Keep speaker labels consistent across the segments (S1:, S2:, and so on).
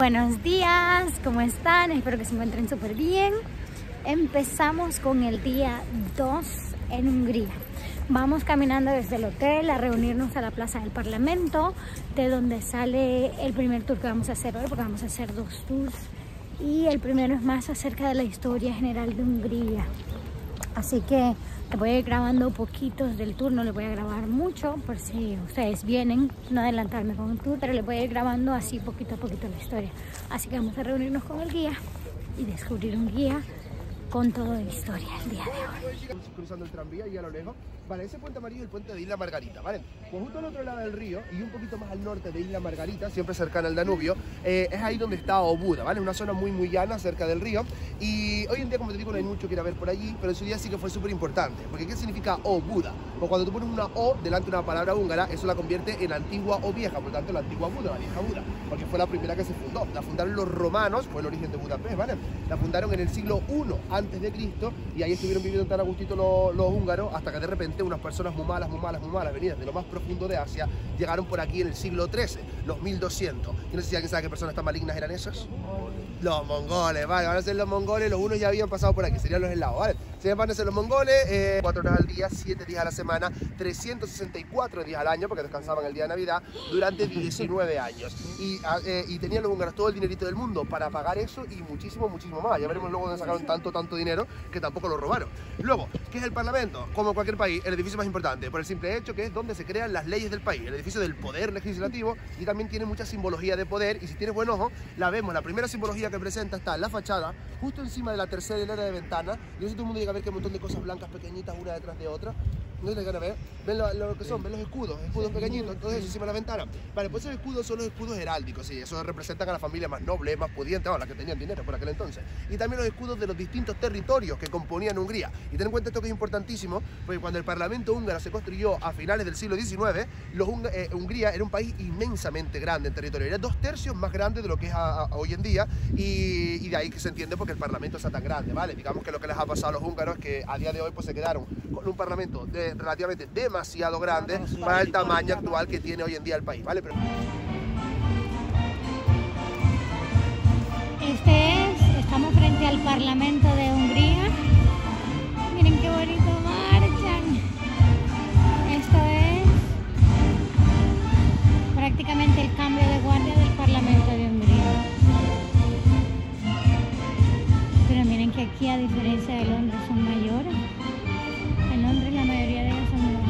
S1: Buenos días, ¿cómo están? Espero que se encuentren súper bien. Empezamos con el día 2 en Hungría. Vamos caminando desde el hotel a reunirnos a la Plaza del Parlamento, de donde sale el primer tour que vamos a hacer hoy, porque vamos a hacer 2 tours. Y el primero es más acerca de la historia general de Hungría. Así que te voy a ir grabando poquitos del tour, no les voy a grabar mucho por si ustedes vienen, no adelantarme con el tour, pero les voy a ir grabando así poquito a poquito la historia. Así que vamos a reunirnos con el guía y descubrir un guía con toda la historia el día de hoy.
S2: Cruzando el tranvía y a lo lejos, vale, ese puente amarillo es el puente de Isla Margarita, ¿vale? Pues justo al otro lado del río y un poquito más al norte de Isla Margarita, siempre cercana al Danubio, es ahí donde está Óbuda, ¿vale? Una zona muy llana cerca del río y hoy en día, como te digo, no hay mucho que ir a ver por allí, pero en su día sí que fue súper importante, porque ¿qué significa Óbuda? Pues cuando tú pones una O delante de una palabra húngara, eso la convierte en antigua o vieja, por lo tanto la antigua Buda, la vieja Buda, porque fue la primera que se fundó. La fundaron los romanos, fue el origen de Budapest, ¿vale? La fundaron en el siglo I antes de Cristo y ahí estuvieron viviendo tan a gustito los húngaros hasta que de repente unas personas muy malas, venidas de lo más profundo de Asia, llegaron por aquí en el siglo XIII, los 1200. Yo no sé si alguien sabe qué personas tan malignas eran esos. Los mongoles, vale, van a ser los mongoles, los unos ya habían pasado por aquí, serían los eslavos, ¿vale? Se van a ser los mongoles, 4 horas al día, 7 días a la semana, 364 días al año, porque descansaban el día de Navidad, durante 19 años. Y tenían los húngaros todo el dinerito del mundo para pagar eso y muchísimo más. Ya veremos luego dónde sacaron tanto dinero que tampoco lo robaron. Luego, ¿qué es el Parlamento? Como cualquier país, el edificio más importante, por el simple hecho que es donde se crean las leyes del país, el edificio del poder legislativo, y también tiene mucha simbología de poder, y si tienes buen ojo, la vemos. La primera simbología que presenta está en la fachada, justo encima de la tercera hilera de ventana, y eso todo el mundo llega a ver que hay un montón de cosas blancas pequeñitas una detrás de otra. No se les gana ver, ven lo que son, ven los escudos pequeñitos, todo eso encima de la ventana. Vale, pues esos escudos son los escudos heráldicos, sí, eso representan a la familia más noble, más pudiente, las que tenían dinero por aquel entonces. Y también los escudos de los distintos territorios que componían Hungría. Y ten en cuenta esto que es importantísimo, porque cuando el Parlamento húngaro se construyó a finales del siglo XIX, Hungría era un país inmensamente grande en territorio, era 2/3 más grande de lo que es hoy en día, y de ahí que se entiende porque el Parlamento está tan grande, ¿vale? Digamos que lo que les ha pasado a los húngaros es que a día de hoy pues se quedaron con un Parlamento relativamente demasiado grande para el tamaño actual que tiene hoy en día el país, ¿vale?
S1: Estamos frente al Parlamento de Hungría. Miren qué bonito marchan. Esto es prácticamente el cambio de guardia del Parlamento de Hungría. Pero miren que aquí, a diferencia de Londres, son mayores. En Londres la mayoría de ellos son mayores.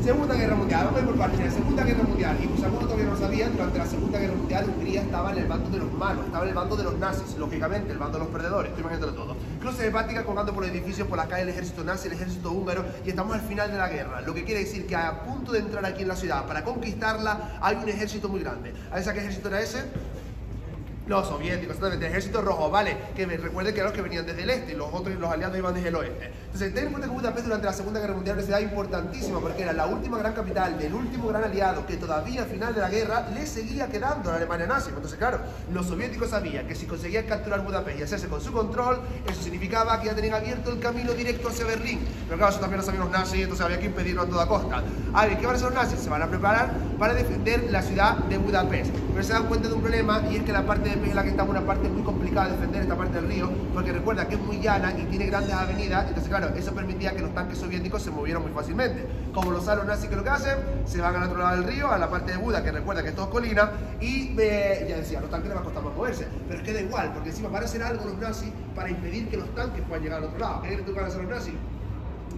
S2: Segunda Guerra Mundial, vamos a ir por partes. En la Segunda Guerra Mundial, y pues algunos todavía no lo sabían, durante la Segunda Guerra Mundial Hungría estaba en el bando de los malos, estaba en el bando de los nazis, lógicamente, el bando de los perdedores, tú imagínatelo todo. Cruces de Báltica colgando por los edificios, por la calle, el ejército nazi, el ejército húngaro, y estamos al final de la guerra, lo que quiere decir que a punto de entrar aquí en la ciudad, para conquistarla, hay un ejército muy grande. ¿Sabes qué ejército era ese? Los soviéticos, exactamente, el ejército rojo, ¿vale? Que recuerden que eran los que venían desde el este y los otros, los aliados, iban desde el oeste. Entonces, ten en cuenta que Budapest durante la Segunda Guerra Mundial era una ciudad importantísima porque era la última gran capital del último gran aliado que todavía al final de la guerra le seguía quedando a la Alemania nazi. Entonces, claro, los soviéticos sabían que si conseguían capturar Budapest y hacerse con su control, eso significaba que ya tenían abierto el camino directo hacia Berlín. Pero claro, eso también lo sabían los nazis, entonces había que impedirlo a toda costa. A ver, ¿qué van a hacer los nazis? Se van a preparar para defender la ciudad de Budapest. Pero se dan cuenta de un problema y es que la parte de en la que estamos, una parte muy complicada de defender esta parte del río, porque recuerda que es muy llana y tiene grandes avenidas, entonces claro, eso permitía que los tanques soviéticos se movieran muy fácilmente. Como los salos nazis, que lo que hacen, se van al otro lado del río, a la parte de Buda, que recuerda que todo es colina, y ya decía, a los tanques les va a costar más moverse, pero es que da igual, porque encima van a hacer algo los nazis para impedir que los tanques puedan llegar al otro lado. ¿Qué crees tú que van a hacer los nazis?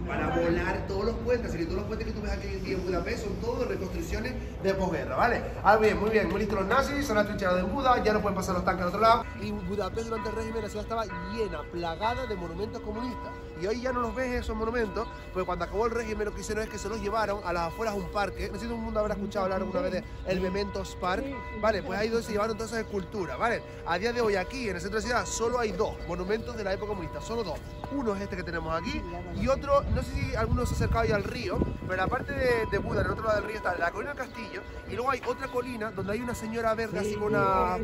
S2: para volar todos los puentes, así que todos los puentes que tú ves aquí en Budapest son todos reconstrucciones de posguerra, ¿vale? Ahora bien, muy listos los nazis, son atrincherados en Buda, ya no pueden pasar los tanques al otro lado. Y Budapest durante el régimen la ciudad estaba llena, plagada de monumentos comunistas. Y hoy ya no los ves esos monumentos, porque cuando acabó el régimen lo que hicieron es que se los llevaron a las afueras de un parque. No sé si todo el mundo habrá escuchado hablar alguna vez del Mementos Park, ¿vale? Pues ahí donde se llevaron todas esas esculturas, ¿vale? A día de hoy aquí en el centro de la ciudad solo hay 2 monumentos de la época comunista, solo 2. Uno es este que tenemos aquí y otro, no sé si alguno se ha acercado ya al río, pero en la parte de Buda, en el otro lado del río está la colina del Castillo y luego hay otra colina donde hay una señora verde así con una...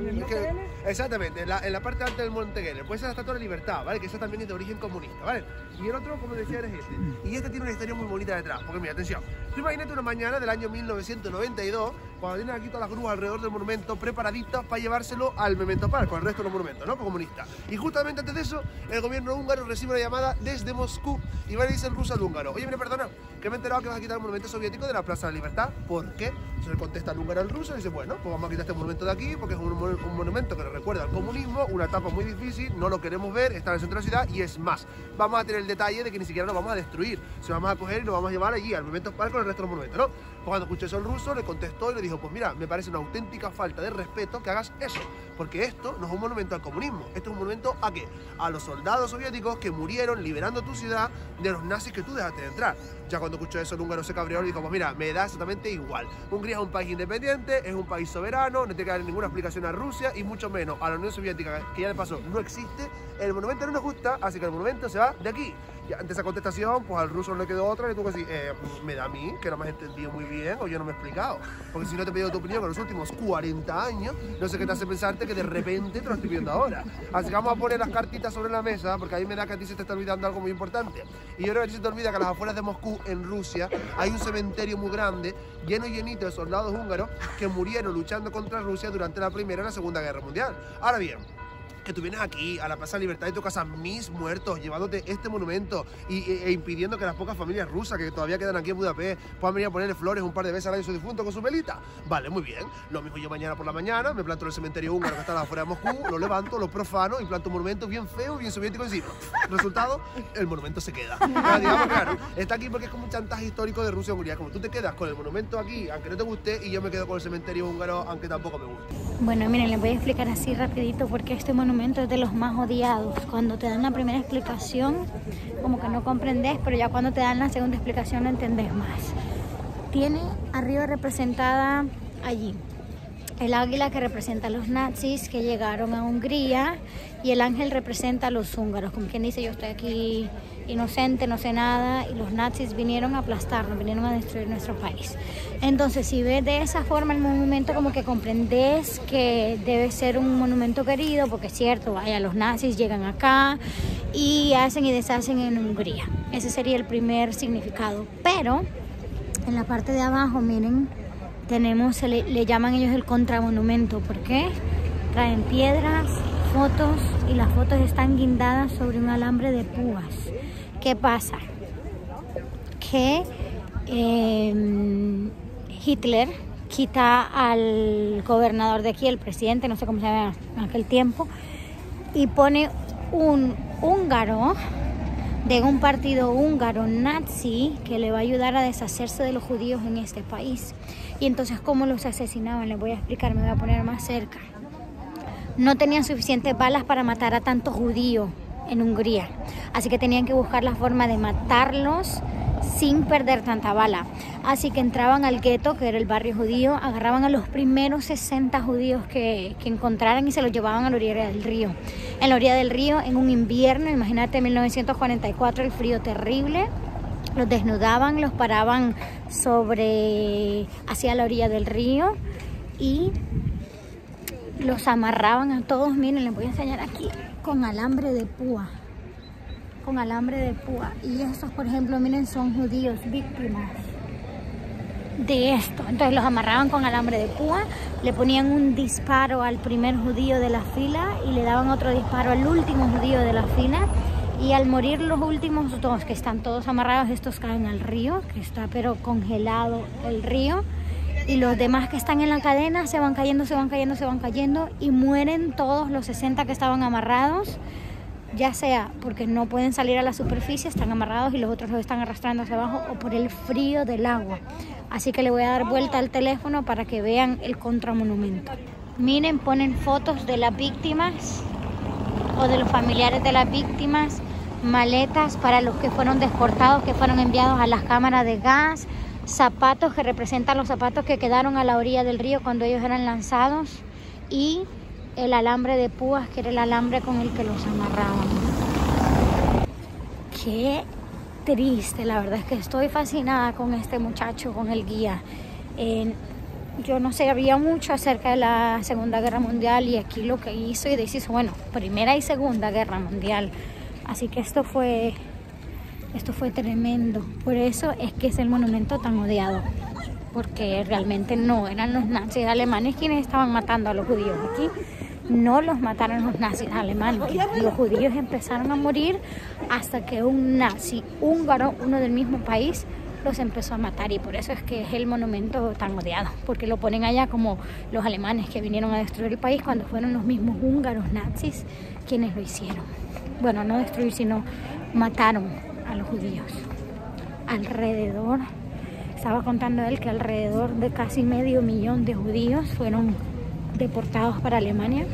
S2: exactamente, en la parte alta del Monte Geller, pues esa es la Estatua de la Libertad, ¿vale? Que esa también es de origen comunista, ¿vale? Y el otro, como decía, es este. Y este tiene una historia muy bonita detrás, porque mira, atención, tú imagínate una mañana del año 1992, cuando tienen aquí todas las grúas alrededor del monumento preparaditas para llevárselo al Memento Park, con el resto de los monumentos, ¿no? Comunistas. Y justamente antes de eso, el gobierno húngaro recibe una llamada desde Moscú y va y dice el ruso al húngaro: oye, mire, perdona, que me he enterado que vas a quitar el monumento soviético de la Plaza de la Libertad. ¿Por qué? Entonces le contesta el húngaro al ruso y dice: bueno, pues vamos a quitar este monumento de aquí porque es un monumento que nos recuerda al comunismo, una etapa muy difícil, no lo queremos ver, está en el centro de la ciudad y es más, vamos a tener el detalle de que ni siquiera lo vamos a destruir, se lo vamos a coger y lo vamos a llevar allí al Memento Park con el resto de los monumentos, ¿no? Pues cuando escuchó eso el ruso le contestó y le dijo: pues mira, me parece una auténtica falta de respeto que hagas eso, porque esto no es un monumento al comunismo, esto es un monumento ¿a qué? A los soldados soviéticos que murieron liberando tu ciudad de los nazis que tú dejaste de entrar. Ya cuando escuchó eso el húngaro se cabreó y dijo: pues mira, me da exactamente igual, Hungría es un país independiente, es un país soberano, no tiene que dar ninguna explicación a Rusia y mucho menos a la Unión Soviética, que ya de paso no existe, el monumento no nos gusta, así que el monumento se va de aquí. Y ante esa contestación, pues al ruso no le quedó otra y tuvo que decir: me da a mí, que no me has entendido muy bien o yo no me he explicado, porque si no te he pedido tu opinión en los últimos 40 años, no sé qué te hace pensarte que de repente te lo estoy pidiendo ahora. Así que vamos a poner las cartitas sobre la mesa, porque a mí me da que a ti se te está olvidando algo muy importante. Y yo creo que a ti se te olvida que a las afueras de Moscú, en Rusia, hay un cementerio muy grande, llenito de soldados húngaros que murieron luchando contra Rusia durante la Primera y la Segunda Guerra Mundial. Ahora bien, que tú vienes aquí a la Plaza de la Libertad y tocas a mis muertos llevándote este monumento e impidiendo que las pocas familias rusas que todavía quedan aquí en Budapest puedan venir a ponerle flores un par de veces al año a su difunto con su velita. Vale, muy bien. Lo mismo yo mañana por la mañana me planto en el cementerio húngaro que está afuera de Moscú, lo levanto, lo profano y planto un monumento bien feo, bien soviético encima. Resultado, el monumento se queda. Ahora, digamos, claro, está aquí porque es como un chantaje histórico de Rusia a Hungría. Como tú te quedas con el monumento aquí, aunque no te guste, y yo me quedo con el cementerio húngaro, aunque tampoco me guste.
S1: Bueno, miren, les voy a explicar así rapidito porque este monumento es de los más odiados. Cuando te dan la primera explicación, como que no comprendes, pero ya cuando te dan la segunda explicación lo entendés más. Tiene arriba representada allí el águila que representa a los nazis que llegaron a Hungría y el ángel representa a los húngaros, como quien dice: yo estoy aquí inocente, no sé nada, y los nazis vinieron a aplastarnos, vinieron a destruir nuestro país. Entonces, si ves de esa forma el monumento, como que comprendes que debe ser un monumento querido, porque es cierto, vaya, los nazis llegan acá y hacen y deshacen en Hungría. Ese sería el primer significado. Pero en la parte de abajo, miren, tenemos, le llaman ellos el contramonumento. ¿Por qué? Traen piedras, fotos, y las fotos están guindadas sobre un alambre de púas. ¿Qué pasa? Que Hitler quita al gobernador de aquí, el presidente, no sé cómo se llama en aquel tiempo, y pone un húngaro de un partido húngaro nazi que le va a ayudar a deshacerse de los judíos en este país. Y entonces, ¿cómo los asesinaban? Les voy a explicar, me voy a poner más cerca. No tenían suficientes balas para matar a tantos judíos en Hungría, así que tenían que buscar la forma de matarlos sin perder tanta bala. Así que entraban al gueto, que era el barrio judío, agarraban a los primeros 60 judíos que encontraran y se los llevaban a la orilla del río. En la orilla del río, en un invierno, imagínate 1944, el frío terrible, los desnudaban, los paraban hacia la orilla del río y los amarraban a todos. Miren, les voy a enseñar aquí, con alambre de púa. Con alambre de púa. Y estos, por ejemplo, miren, son judíos víctimas de esto. Entonces los amarraban con alambre de púa, le ponían un disparo al primer judío de la fila y le daban otro disparo al último judío de la fila. Y al morir los últimos dos, que están todos amarrados, estos caen al río, que está pero congelado el río. Y los demás que están en la cadena se van cayendo, se van cayendo, se van cayendo y mueren todos los 60 que estaban amarrados ya sea porque no pueden salir a la superficie, están amarrados y los otros los están arrastrando hacia abajo, o por el frío del agua. Así que le voy a dar vuelta al teléfono para que vean el contramonumento. Miren, ponen fotos de las víctimas o de los familiares de las víctimas, maletas para los que fueron deportados, que fueron enviados a las cámaras de gas, zapatos que representan los zapatos que quedaron a la orilla del río cuando ellos eran lanzados, y el alambre de púas, que era el alambre con el que los amarraban. Qué triste, la verdad es que estoy fascinada con este muchacho, con el guía. Yo no sabía mucho acerca de la Segunda Guerra Mundial, y aquí lo que hizo y deshizo, bueno, Primera y Segunda Guerra Mundial. Así que esto fue tremendo. Por eso es que es el monumento tan odiado, porque realmente no eran los nazis alemanes quienes estaban matando a los judíos. Aquí no los mataron los nazis alemanes. Los judíos empezaron a morir hasta que un nazi húngaro, uno del mismo país, los empezó a matar, y por eso es que es el monumento tan odiado, porque lo ponen allá como los alemanes que vinieron a destruir el país, cuando fueron los mismos húngaros nazis quienes lo hicieron. Bueno, no destruir, sino mataron a los judíos. Alrededor, estaba contando él que alrededor de casi 500,000 de judíos fueron deportados para Alemania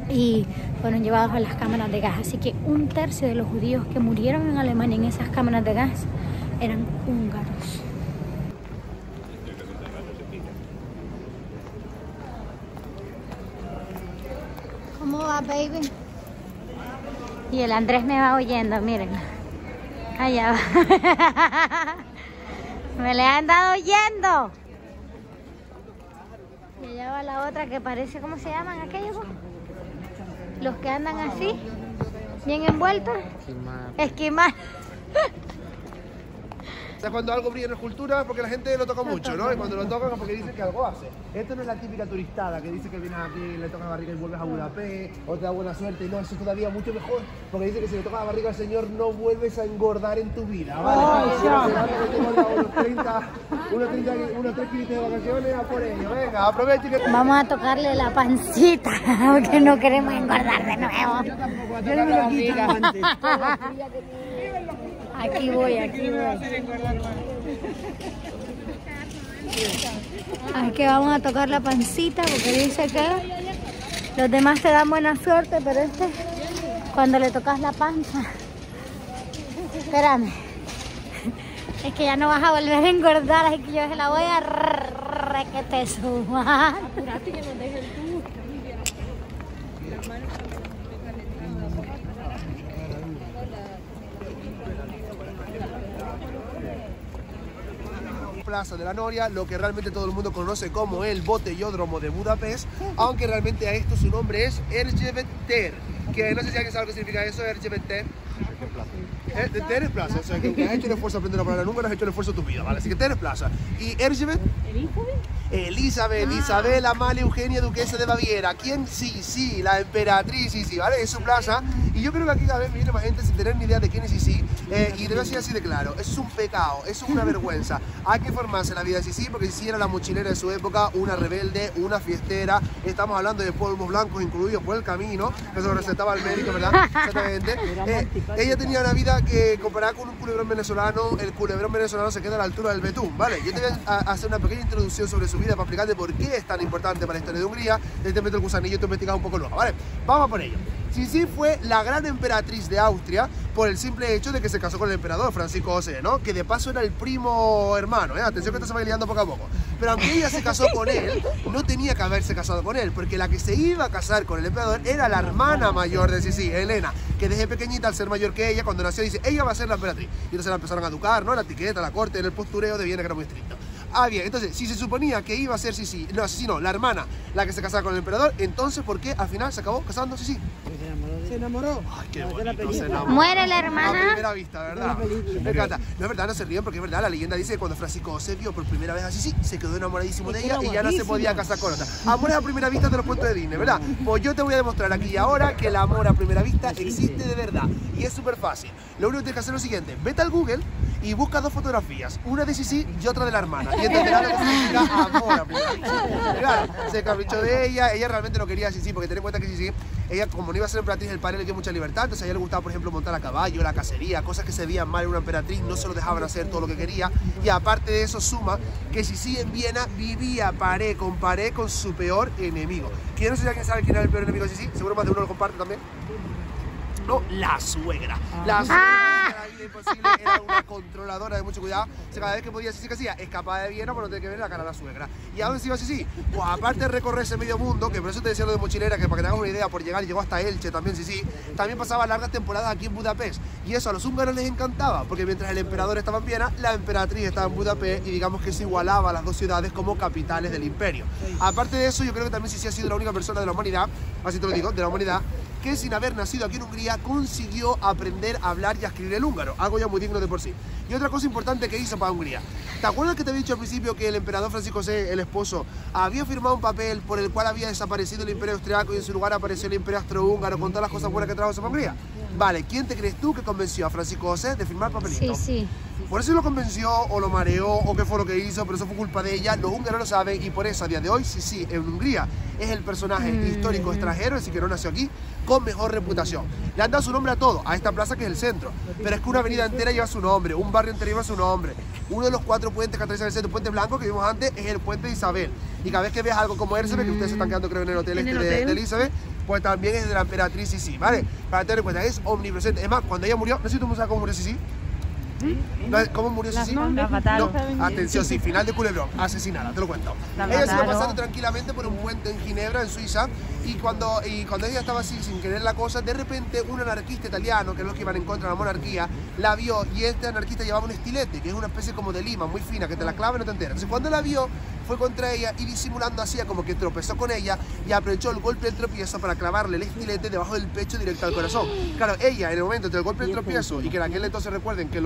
S1: y fueron llevados a las cámaras de gas. Así que 1/3 de los judíos que murieron en Alemania en esas cámaras de gas eran húngaros. ¿Cómo va, baby? Y el Andrés me va oyendo, miren. Allá va. Me le han dado oyendo. Y allá va la otra que parece, ¿cómo se llaman aquellos? Los que andan así, bien envueltos. Esquimal.
S2: O sea, cuando algo brilla en la escultura es porque la gente lo toca mucho, ¿no? Y cuando lo tocan es porque dicen que algo hace. Esto no es la típica turistada que dice que vienes aquí, le toca la barriga y vuelves a Budapest, o te da buena suerte. No, eso es todavía mucho mejor, porque dice que si le toca la barriga al Señor no vuelves a engordar en tu vida, ¿vale? Unos 3 kilitos de vacaciones, a por ello. Venga, aproveche que...
S1: Vamos a tocarle la pancita, porque no queremos engordar de nuevo.
S2: Yo no me lo quito antes.
S1: Aquí voy. Aquí vamos a tocar la pancita, porque dice que los demás te dan buena suerte, pero cuando le tocas la panza, espérame, es que ya no vas a volver a engordar, así que yo se la voy a que te suba.
S3: Apurate que nos dejen tú.
S2: Plaza de la Noria, lo que realmente todo el mundo conoce como el Botellódromo de Budapest, aunque realmente a esto su nombre es Erzsébet tér, que no sé si alguien sabe lo que significa eso, Erzsébet tér. Tér es plaza, o sea, que aunque has hecho el esfuerzo de aprender la palabra nunca, has hecho el esfuerzo de tu vida, ¿vale? Así que tér es plaza. Y Erzsébet... Elizabeth, Isabel, Amalia, Eugenia, duquesa de Baviera. ¿Quién? Sí, la emperatriz, sí, ¿vale? Es su plaza. Y yo creo que aquí cada vez viene más gente sin tener ni idea de quién es Sisi. Y debe ser así de claro. Eso es un pecado, eso es una vergüenza. Hay que informarse en la vida de Sisi, porque Sisi era la mochilera de su época, una rebelde, una fiestera. Estamos hablando de polvos blancos incluidos por el camino, que eso lo recetaba el médico, ¿verdad? Exactamente. Ella tenía una vida que, comparada con un culebrón venezolano, el culebrón venezolano se queda a la altura del betún, ¿vale? Yo te voy a hacer una pequeña introducción sobre su vida para explicarte por qué es tan importante para la historia de Hungría. Te meto el gusanillo y te investigado un poco luego, ¿vale? Vamos por ello. Sisi fue la gran emperatriz de Austria por el simple hecho de que se casó con el emperador Francisco José, ¿no? Que de paso era el primo hermano, ¿eh? Atención que esto se va liando poco a poco. Pero aunque ella se casó con él, no tenía que haberse casado con él, porque la que se iba a casar con el emperador era la hermana mayor de Sisi, Helena, que desde pequeñita, al ser mayor que ella, cuando nació dice, ella va a ser la emperatriz. Y entonces la empezaron a educar, ¿no? La etiqueta, la corte, en el postureo de Viena, que era muy estricto. Ah, bien, entonces, si se suponía que iba a ser Sisi, no, la hermana la que se casaba con el emperador, entonces, ¿por qué al final se acabó casando Sisi?
S3: Se enamoró.
S2: Ay, qué bonito, se enamoró.
S1: Muere la hermana.
S2: A primera vista, ¿verdad? Me encanta. No es verdad, no se ríen, porque es verdad, la leyenda dice que cuando Francisco José vio por primera vez a Sisi, se quedó enamoradísimo de ella y ya no se podía casar con otra. Amor a primera vista de los cuentos de Disney, ¿verdad? Pues yo te voy a demostrar aquí y ahora que el amor a primera vista existe de verdad. Y es súper fácil. Lo único que tienes que hacer es lo siguiente, vete al Google y busca 2 fotografías, una de Sisi y otra de la hermana. Y entenderá lo que significa amor a primera vista. Claro, se caprichó de ella realmente no quería a Sisi, porque ten en cuenta que Sisi, ella como no iba a ser emperatriz, el padre le dio mucha libertad, entonces a ella le gustaba, por ejemplo, montar a caballo, la cacería, cosas que se veían mal en una emperatriz, no se lo dejaban hacer todo lo que quería. Y aparte de eso suma que Sisi en Viena vivía pared con su peor enemigo. ¿Quién no sé si alguien sabe quién era el peor enemigo de Sisi? Seguro más de uno lo comparte también. No, la suegra. La suegra era vida imposible, era una controladora de mucho cuidado. O sea, cada vez que podía Sisi, ¿qué hacía? Escapaba de Viena para no tener que ver la cara a la suegra. ¿Y a dónde se iba Sisi? Pues aparte de recorrer ese medio mundo, que por eso te decía lo de mochilera, que para que te hagas una idea, por llegar llegó hasta Elche también Sisi, también pasaba largas temporadas aquí en Budapest. Y eso a los húngaros les encantaba, porque mientras el emperador estaba en Viena, la emperatriz estaba en Budapest y digamos que se igualaba a las dos ciudades como capitales del imperio. Aparte de eso, yo creo que también Sisi ha sido la única persona de la humanidad, así te lo digo, de la humanidad, que sin haber nacido aquí en Hungría consiguió aprender a hablar y a escribir el húngaro, algo ya muy digno de por sí. Y otra cosa importante que hizo para Hungría, ¿te acuerdas que te había dicho al principio que el emperador Francisco VI, el esposo, había firmado un papel por el cual había desaparecido el imperio austriaco y en su lugar apareció el imperio austrohúngaro con todas las cosas buenas que trajo eso para Hungría? Vale, ¿quién te crees tú que convenció a Francisco VI de firmar el papelito?
S1: Sí.
S2: Por eso lo convenció, o lo mareó, o qué fue lo que hizo, pero eso fue culpa de ella. Los húngaros lo saben y por eso a día de hoy, sí, en Hungría es el personaje histórico extranjero, es decir, que no nació aquí, con mejor reputación. Le han dado su nombre a todo, a esta plaza que es el centro. Pero es que una avenida entera lleva su nombre, un barrio entero lleva su nombre. Uno de los 4 puentes que atraviesan el centro, el puente blanco que vimos antes, es el puente de Isabel. Y cada vez que veas algo como Erzsébet, que ustedes se están quedando creo en el hotel de Elizabeth, pues también es de la emperatriz Sisi, ¿vale? Para tener en cuenta, es omnipresente. Es más, cuando ella murió, no sé si tú me sabes cómo murió Sisi. ¿Cómo murió Sisi?
S3: La mataron.
S2: No, atención, sí, final de Culebrón, asesinada, te lo cuento. Ella se iba pasando tranquilamente por un puente en Ginebra, en Suiza, y cuando ella estaba así, sin querer la cosa, de repente un anarquista italiano, que es los que iban en contra de la monarquía, la vio, y este anarquista llevaba un estilete, que es una especie como de lima, muy fina, que te la clava y no te enteras. Entonces cuando la vio, fue contra ella y disimulando hacía como que tropezó con ella y aprovechó el golpe del tropiezo para clavarle el estilete debajo del pecho directo al corazón. Claro, ella en el momento entre el golpe del tropiezo y que en aquel entonces recuerden que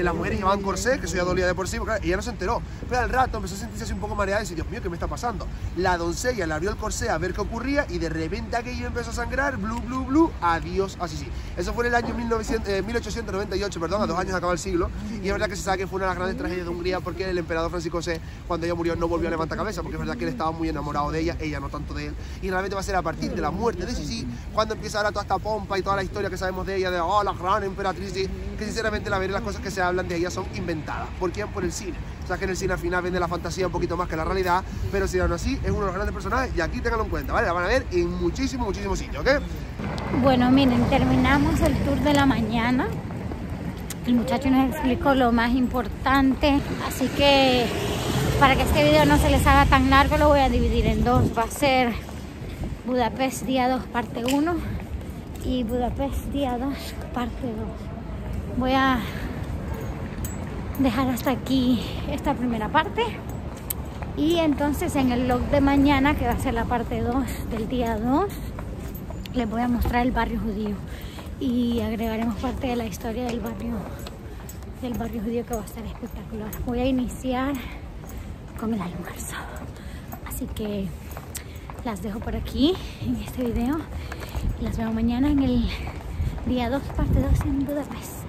S2: las mujeres llevaban corsé, que eso ya dolía de por sí, porque claro, ella no se enteró. Pero al rato empezó a sentirse así un poco mareada y decir, Dios mío, ¿qué me está pasando? La doncella le abrió el corsé a ver qué ocurría y de repente aquello empezó a sangrar, blu, adiós, así sí. Eso fue en el año 1898, perdón, a 2 años de acabar el siglo. Y es verdad que se sabe que fue una de las grandes tragedias de Hungría porque el emperador Francisco VI, cuando ella murió, no volvió a levantar cabeza, porque es verdad que él estaba muy enamorado de ella no tanto de él. Y realmente va a ser a partir de la muerte de Sisi cuando empieza ahora toda esta pompa y toda la historia que sabemos de ella, de la gran emperatriz, que sinceramente la mayoría de las cosas que se hablan de ella son inventadas. ¿Por quién? Por el cine. O sea que en el cine al final vende la fantasía un poquito más que la realidad, pero si aún así es uno de los grandes personajes y aquí ténganlo en cuenta, ¿vale? La van a ver en muchísimos sitios, ¿ok?
S1: Bueno, miren, terminamos el tour de la mañana. El muchacho nos explicó lo más importante, así que para que este video no se les haga tan largo lo voy a dividir en 2. Va a ser Budapest día 2 parte 1 y Budapest día 2 parte 2. Voy a dejar hasta aquí esta primera parte y entonces en el vlog de mañana, que va a ser la parte 2 del día 2, les voy a mostrar el barrio judío y agregaremos parte de la historia del barrio judío, que va a estar espectacular. Voy a iniciar con el almuerzo, así que las dejo por aquí en este video y las veo mañana en el día 2 parte 2 en Budapest.